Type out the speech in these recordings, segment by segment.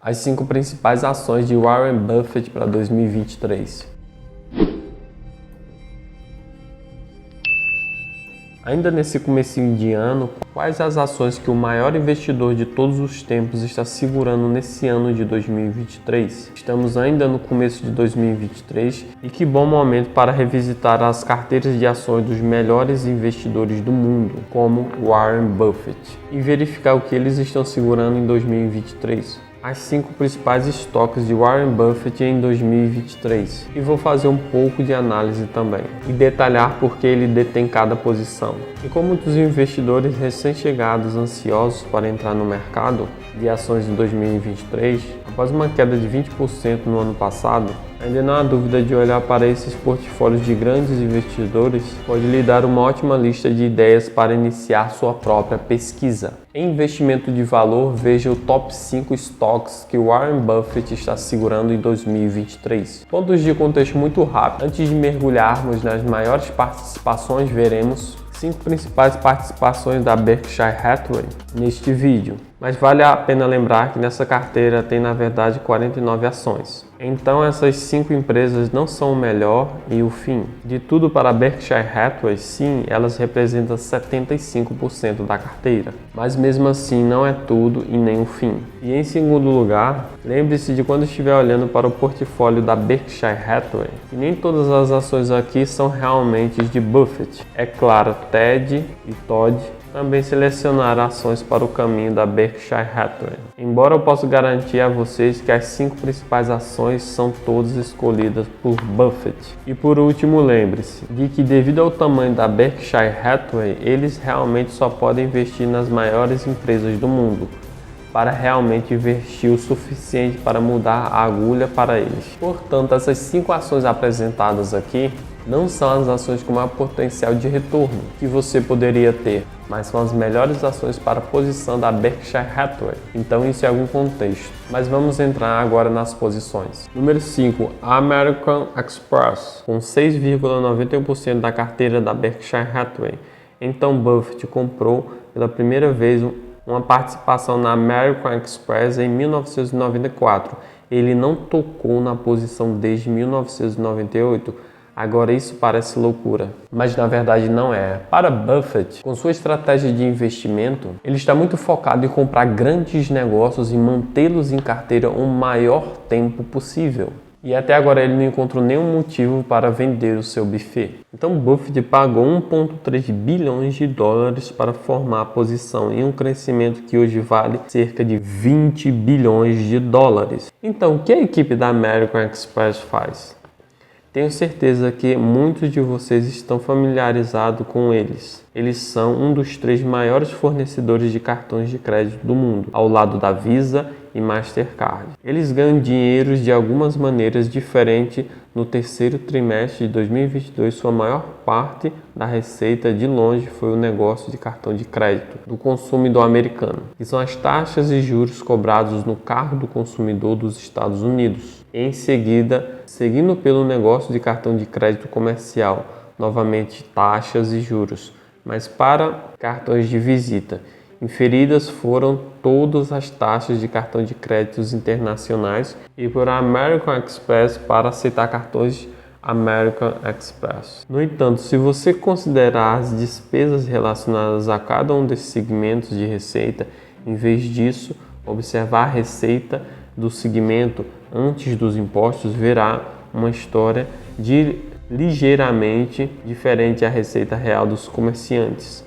As 5 principais ações de Warren Buffett para 2023. Ainda nesse comecinho de ano, quais as ações que o maior investidor de todos os tempos está segurando nesse ano de 2023? Estamos ainda no começo de 2023 e que bom momento para revisitar as carteiras de ações dos melhores investidores do mundo, como Warren Buffett, e verificar o que eles estão segurando em 2023. As 5 principais estoques de Warren Buffett em 2023 e vou fazer um pouco de análise também e detalhar por que ele detém cada posição. E como muitos investidores recém-chegados ansiosos para entrar no mercado de ações em 2023, após uma queda de 20% no ano passado, ainda não há dúvida de olhar para esses portfólios de grandes investidores pode lhe dar uma ótima lista de ideias para iniciar sua própria pesquisa. Em investimento de valor, veja o top 5 stocks que Warren Buffett está segurando em 2023. Pontos de contexto muito rápido. Antes de mergulharmos nas maiores participações, veremos 5 principais participações da Berkshire Hathaway neste vídeo. Mas vale a pena lembrar que nessa carteira tem na verdade 49 ações. Então essas 5 empresas não são o melhor e o fim. De tudo para a Berkshire Hathaway, sim, elas representam 75% da carteira. Mas mesmo assim não é tudo e nem o fim. E em segundo lugar, lembre-se de quando estiver olhando para o portfólio da Berkshire Hathaway, que nem todas as ações aqui são realmente de Buffett. É claro, Ted e Todd também selecionaram ações para o caminho da Berkshire Hathaway. Embora eu possa garantir a vocês que as 5 principais ações são todas escolhidas por Buffett. E por último, lembre-se de que devido ao tamanho da Berkshire Hathaway, eles realmente só podem investir nas maiores empresas do mundo, para realmente investir o suficiente para mudar a agulha para eles. Portanto, essas 5 ações apresentadas aqui não são as ações com maior potencial de retorno que você poderia ter, mas são as melhores ações para a posição da Berkshire Hathaway. Então isso é algum contexto. Mas vamos entrar agora nas posições. Número 5, American Express, com 6,91% da carteira da Berkshire Hathaway. Então Buffett comprou pela primeira vez uma participação na American Express em 1994. Ele não tocou na posição desde 1998. Agora isso parece loucura, mas na verdade não é. Para Buffett, com sua estratégia de investimento, ele está muito focado em comprar grandes negócios e mantê-los em carteira o maior tempo possível. E até agora ele não encontrou nenhum motivo para vender o seu buffet. Então Buffett pagou 1,3 bilhões de dólares para formar a posição em um crescimento que hoje vale cerca de 20 bilhões de dólares. Então o que a equipe da American Express faz? Tenho certeza que muitos de vocês estão familiarizados com eles. Eles são um dos 3 maiores fornecedores de cartões de crédito do mundo, ao lado da Visa e Mastercard. Eles ganham dinheiro de algumas maneiras diferentes. No terceiro trimestre de 2022, sua maior parte da receita de longe foi o negócio de cartão de crédito do consumidor americano, que são as taxas e juros cobrados no carro do consumidor dos Estados Unidos. Em seguida, seguindo pelo negócio de cartão de crédito comercial, novamente taxas e juros, mas para cartões de visita. Inferidas foram todas as taxas de cartão de créditos internacionais e por American Express para aceitar cartões American Express. No entanto, se você considerar as despesas relacionadas a cada um desses segmentos de receita, em vez disso, observar a receita do segmento antes dos impostos, verá uma história ligeiramente diferente à receita real dos comerciantes.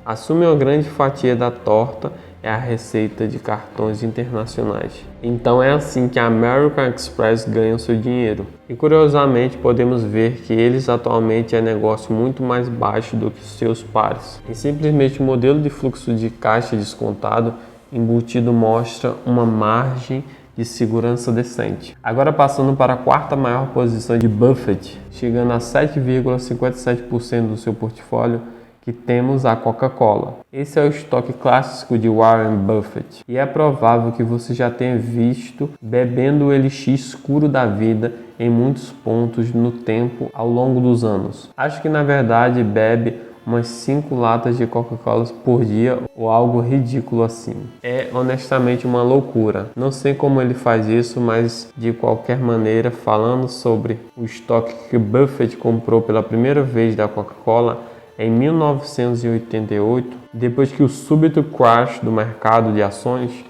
Assume uma grande fatia da torta é a receita de cartões internacionais. Então é assim que a American Express ganha o seu dinheiro. E curiosamente podemos ver que eles atualmente é negócio muito mais baixo do que seus pares. E simplesmente o modelo de fluxo de caixa descontado embutido mostra uma margem de segurança decente. Agora passando para a 4ª maior posição de Buffett, chegando a 7,57% do seu portfólio, que temos a Coca-Cola. Esse é o estoque clássico de Warren Buffett e é provável que você já tenha visto bebendo o elixir escuro da vida em muitos pontos no tempo ao longo dos anos. Acho que na verdade bebe umas 5 latas de Coca-Cola por dia ou algo ridículo assim. É honestamente uma loucura. Não sei como ele faz isso, mas de qualquer maneira, falando sobre o estoque que Buffett comprou pela primeira vez da Coca-Cola em 1988, depois que o súbito crash do mercado de ações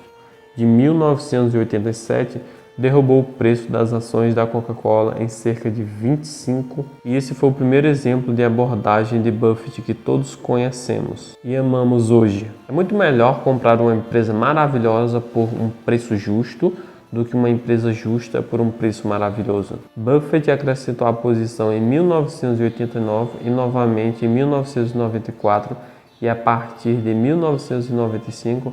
de 1987 derrubou o preço das ações da Coca-Cola em cerca de 25%, e esse foi o primeiro exemplo de abordagem de Buffett que todos conhecemos e amamos hoje. É muito melhor comprar uma empresa maravilhosa por um preço justo do que uma empresa justa por um preço maravilhoso. Buffett acrescentou a posição em 1989 e novamente em 1994, e a partir de 1995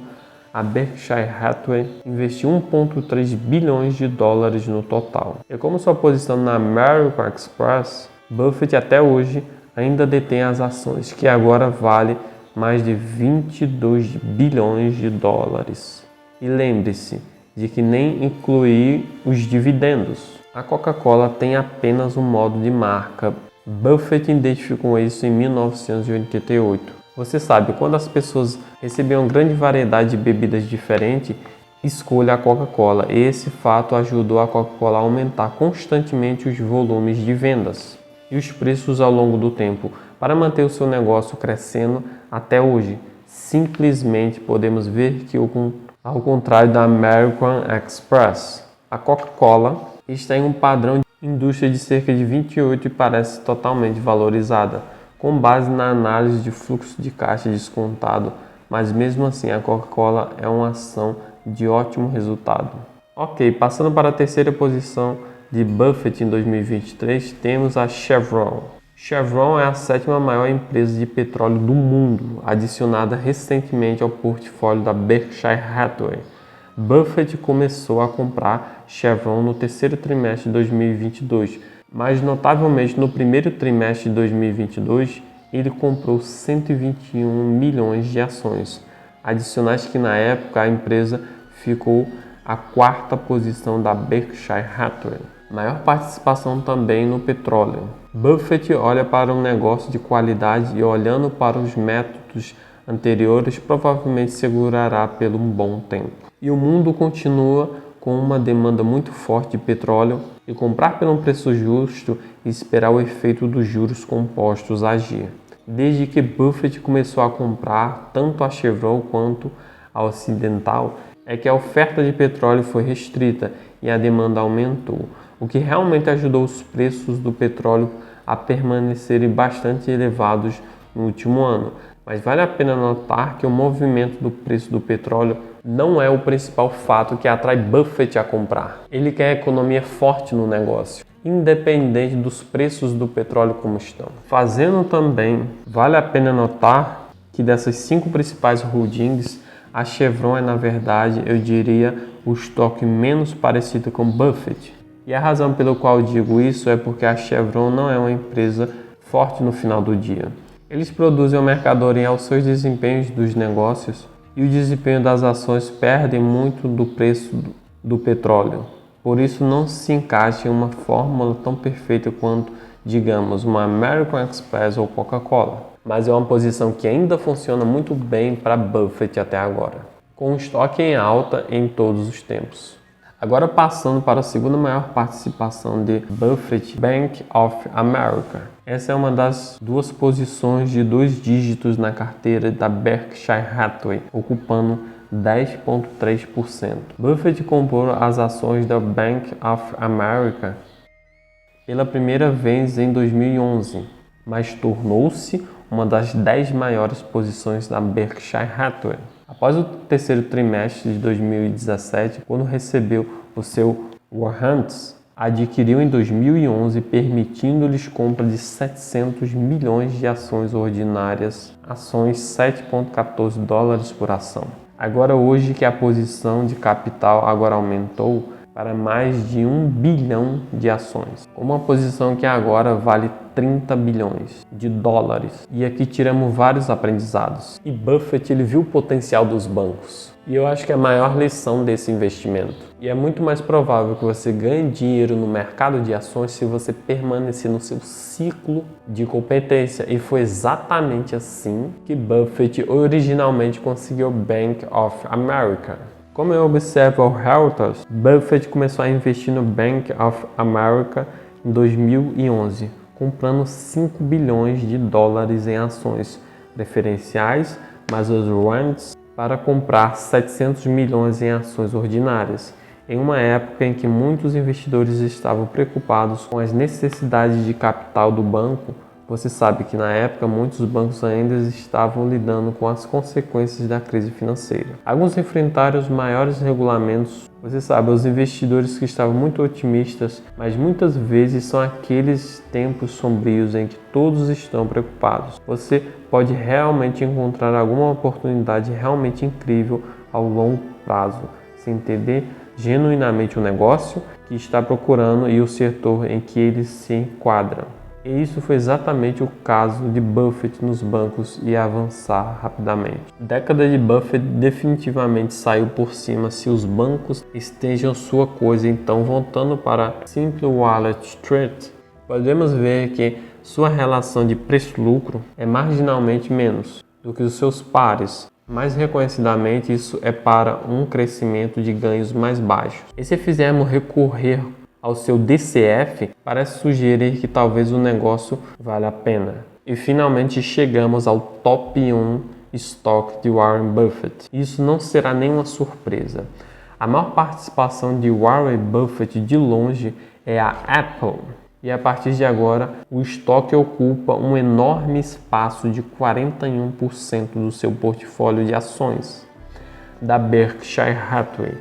a Berkshire Hathaway investiu 1,3 bilhões de dólares no total. E como sua posição na American Express, Buffett até hoje ainda detém as ações, que agora vale mais de 22 bilhões de dólares. E lembre-se de que nem incluir os dividendos. A Coca-Cola tem apenas um modo de marca. Buffett identificou isso em 1988. Você sabe, quando as pessoas recebiam uma grande variedade de bebidas diferentes, escolha a Coca-Cola. E esse fato ajudou a Coca-Cola a aumentar constantemente os volumes de vendas e os preços ao longo do tempo, para manter o seu negócio crescendo até hoje. Simplesmente podemos ver que, ao contrário da American Express, a Coca-Cola está em um padrão de indústria de cerca de 28 e parece totalmente valorizada, com base na análise de fluxo de caixa descontado, mas mesmo assim a Coca-Cola é uma ação de ótimo resultado. Ok, passando para a terceira posição de Buffett em 2023, temos a Chevron. Chevron é a 7ª maior empresa de petróleo do mundo, adicionada recentemente ao portfólio da Berkshire Hathaway. Buffett começou a comprar Chevron no terceiro trimestre de 2022, mas notavelmente no primeiro trimestre de 2022 ele comprou 121 milhões de ações adicionais, que na época a empresa ficou à 4ª posição da Berkshire Hathaway. Maior participação também no petróleo. Buffett olha para um negócio de qualidade e, olhando para os métodos anteriores, provavelmente segurará por um bom tempo. E o mundo continua com uma demanda muito forte de petróleo, e comprar por um preço justo e esperar o efeito dos juros compostos agir. Desde que Buffett começou a comprar tanto a Chevron quanto a Occidental, é que a oferta de petróleo foi restrita e a demanda aumentou, o que realmente ajudou os preços do petróleo a permanecerem bastante elevados no último ano. Mas vale a pena notar que o movimento do preço do petróleo não é o principal fato que atrai Buffett a comprar. Ele quer economia forte no negócio, independente dos preços do petróleo como estão. Fazendo também, vale a pena notar que dessas 5 principais holdings, a Chevron é, na verdade, eu diria, o estoque menos parecido com Buffett. E a razão pela qual digo isso é porque a Chevron não é uma empresa forte no final do dia. Eles produzem uma mercadoria aos seus desempenhos dos negócios, e o desempenho das ações perde muito do preço do petróleo. Por isso não se encaixa em uma fórmula tão perfeita quanto, digamos, uma American Express ou Coca-Cola. Mas é uma posição que ainda funciona muito bem para Buffett até agora, com um estoque em alta em todos os tempos. Agora passando para a segunda maior participação de Buffett, Bank of America. Essa é uma das 2 posições de 2 dígitos na carteira da Berkshire Hathaway, ocupando 10,3%. Buffett comprou as ações da Bank of America pela primeira vez em 2011, mas tornou-se uma das 10 maiores posições da Berkshire Hathaway. Após o terceiro trimestre de 2017, quando recebeu o seu warrants, adquiriu em 2011, permitindo-lhes compra de 700 milhões de ações ordinárias, ações 7,14 dólares por ação. Agora, hoje que a posição de capital agora aumentou para mais de 1 bilhão de ações, uma posição que agora vale 30 bilhões de dólares. E aqui tiramos vários aprendizados. E Buffett, ele viu o potencial dos bancos. E eu acho que é a maior lição desse investimento. E é muito mais provável que você ganhe dinheiro no mercado de ações se você permanecer no seu ciclo de competência. E foi exatamente assim que Buffett originalmente conseguiu Bank of America. Como eu observo ao Reuters, Buffett começou a investir no Bank of America em 2011, comprando 5 bilhões de dólares em ações preferenciais, mas os warrants para comprar 700 milhões em ações ordinárias, em uma época em que muitos investidores estavam preocupados com as necessidades de capital do banco. Você sabe que na época muitos bancos ainda estavam lidando com as consequências da crise financeira. Alguns enfrentaram os maiores regulamentos. Você sabe, os investidores que estavam muito otimistas, mas muitas vezes são aqueles tempos sombrios em que todos estão preocupados. Você pode realmente encontrar alguma oportunidade realmente incrível ao longo prazo, sem entender genuinamente o negócio que está procurando e o setor em que ele se enquadra. E isso foi exatamente o caso de Buffett nos bancos e avançar rapidamente. A década de Buffett definitivamente saiu por cima se os bancos estejam sua coisa. Então, voltando para Simple Wallet Street, podemos ver que sua relação de preço-lucro é marginalmente menos do que os seus pares. Mais reconhecidamente, isso é para um crescimento de ganhos mais baixos. E se fizermos recorrer ao seu DCF, parece sugerir que talvez o negócio valha a pena. E finalmente chegamos ao top 1 estoque de Warren Buffett. Isso não será nenhuma surpresa. A maior participação de Warren Buffett de longe é a Apple. E a partir de agora, o estoque ocupa um enorme espaço de 41% do seu portfólio de ações da Berkshire Hathaway,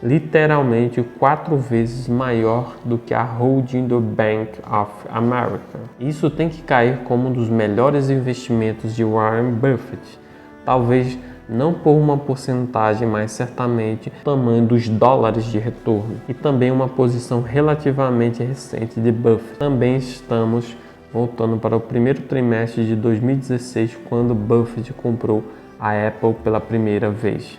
literalmente 4 vezes maior do que a holding do Bank of America. Isso tem que cair como um dos melhores investimentos de Warren Buffett, talvez não por uma porcentagem, mas certamente o tamanho dos dólares de retorno e também uma posição relativamente recente de Buffett. Também estamos voltando para o primeiro trimestre de 2016, quando Buffett comprou a Apple pela primeira vez.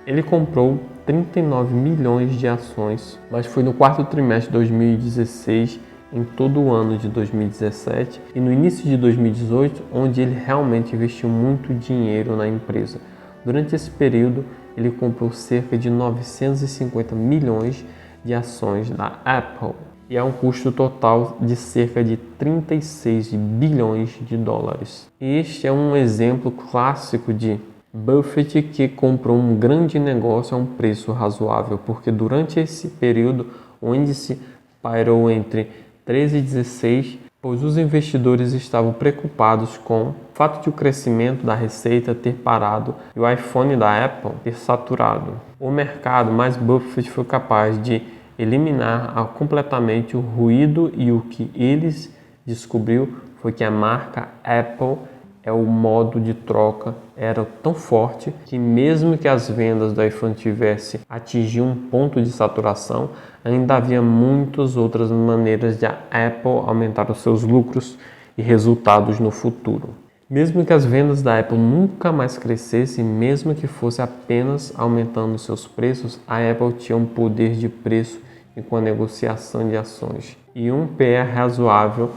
Ele comprou 39 milhões de ações, mas foi no quarto trimestre de 2016, em todo o ano de 2017 e no início de 2018, onde ele realmente investiu muito dinheiro na empresa. Durante esse período, ele comprou cerca de 950 milhões de ações da Apple, e é um custo total de cerca de 36 bilhões de dólares. E este é um exemplo clássico de Buffett que comprou um grande negócio a um preço razoável, porque durante esse período o índice pairou entre 13 e 16, pois os investidores estavam preocupados com o fato de o crescimento da receita ter parado e o iPhone da Apple ter saturado o mercado, mas Buffett foi capaz de eliminar completamente o ruído, e o que eles descobriu foi que a marca Apple o modo de troca era tão forte que mesmo que as vendas do iPhone tivessem atingido um ponto de saturação, ainda havia muitas outras maneiras de a Apple aumentar os seus lucros e resultados no futuro. Mesmo que as vendas da Apple nunca mais crescessem, mesmo que fosse apenas aumentando seus preços, a Apple tinha um poder de preço e com a negociação de ações e um PE razoável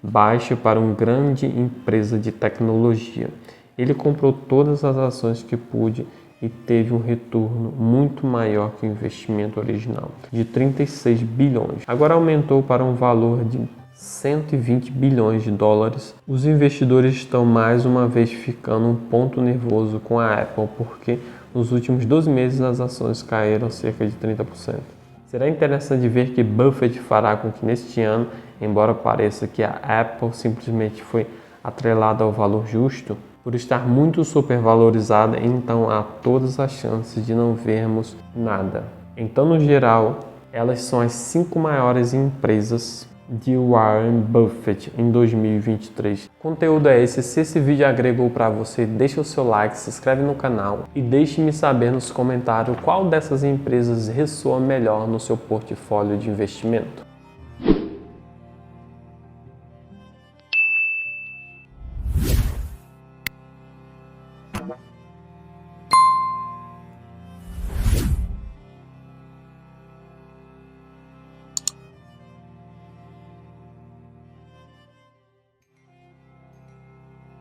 baixo para uma grande empresa de tecnologia. Ele comprou todas as ações que pôde e teve um retorno muito maior que o investimento original, de 36 bilhões. Agora aumentou para um valor de 120 bilhões de dólares. Os investidores estão mais uma vez ficando um ponto nervoso com a Apple, porque nos últimos 12 meses as ações caíram cerca de 30%. Será interessante ver que Buffett fará com que neste ano, embora pareça que a Apple simplesmente foi atrelada ao valor justo, por estar muito supervalorizada, então há todas as chances de não vermos nada. Então, no geral, elas são as 5 maiores empresas de Warren Buffett em 2023. O conteúdo é esse. Se esse vídeo agregou para você, deixa o seu like, se inscreve no canal e deixe-me saber nos comentários qual dessas empresas ressoa melhor no seu portfólio de investimento.